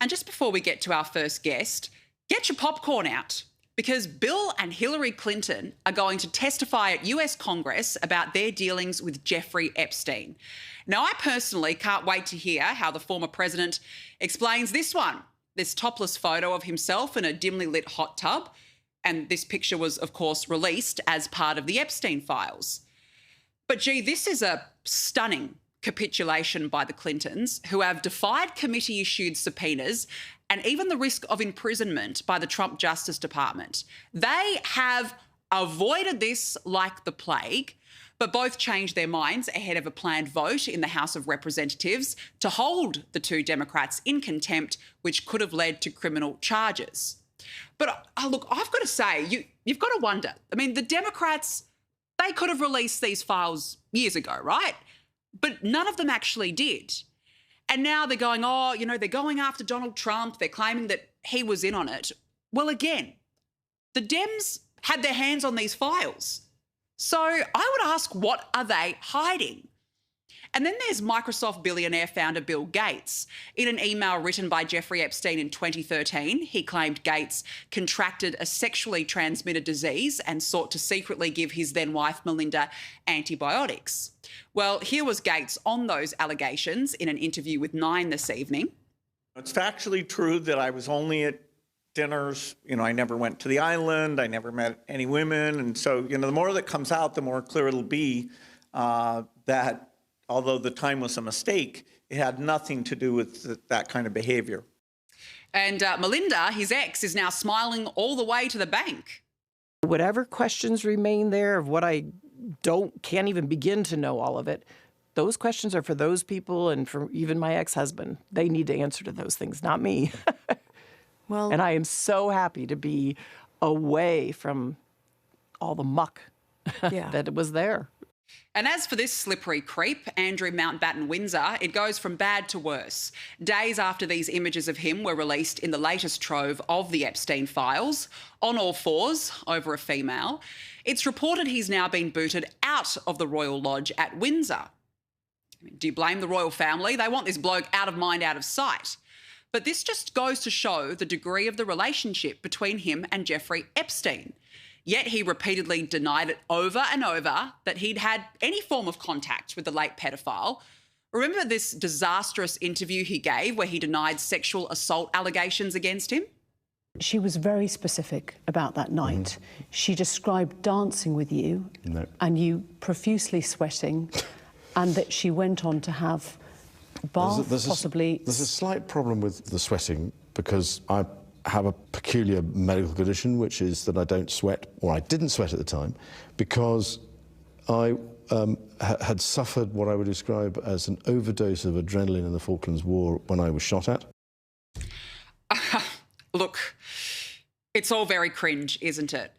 And just before we get to our first guest, get your popcorn out, because Bill and Hillary Clinton are going to testify at US Congress about their dealings with Jeffrey Epstein. Now, I personally can't wait to hear how the former president explains this topless photo of himself in a dimly lit hot tub. And this picture was, of course, released as part of the Epstein files. But gee, this is a stunning capitulation by the Clintons, who have defied committee-issued subpoenas and even the risk of imprisonment by the Trump Justice Department. They have avoided this like the plague, but both changed their minds ahead of a planned vote in the House of Representatives to hold the two Democrats in contempt, which could have led to criminal charges. But look, I've got to say, you've got to wonder. I mean, the Democrats, they could have released these files years ago, right? But none of them actually did. And now they're going, they're going after Donald Trump. They're claiming that he was in on it. Well, again, the Dems had their hands on these files. So I would ask, what are they hiding? And then there's Microsoft billionaire founder Bill Gates. In an email written by Jeffrey Epstein in 2013, he claimed Gates contracted a sexually transmitted disease and sought to secretly give his then-wife Melinda antibiotics. Well, here was Gates on those allegations in an interview with Nine this evening. It's factually true that I was only at dinners. I never went to the island. I never met any women. And so, the more that comes out, the more clear it'll be that although the time was a mistake, it had nothing to do with that kind of behavior. And Melinda, his ex, is now smiling all the way to the bank. Whatever questions remain there of what I can't even begin to know all of it, those questions are for those people and for even my ex-husband. They need to answer to those things, not me. Well, and I am so happy to be away from all the muck that was there. And as for this slippery creep, Andrew Mountbatten Windsor, it goes from bad to worse. Days after these images of him were released in the latest trove of the Epstein files, on all fours over a female, it's reported he's now been booted out of the Royal Lodge at Windsor. Do you blame the royal family? They want this bloke out of mind, out of sight. But this just goes to show the degree of the relationship between him and Jeffrey Epstein. Yet he repeatedly denied it over and over that he'd had any form of contact with the late pedophile. Remember this disastrous interview he gave where he denied sexual assault allegations against him? She was very specific about that night. She described dancing with you and you profusely sweating, and that she went on to have bath, possibly. There's a slight problem with the sweating because I have a peculiar medical condition, which is that I don't sweat, or I didn't sweat at the time, because I had suffered what I would describe as an overdose of adrenaline in the Falklands War when I was shot at. Look, it's all very cringe, isn't it?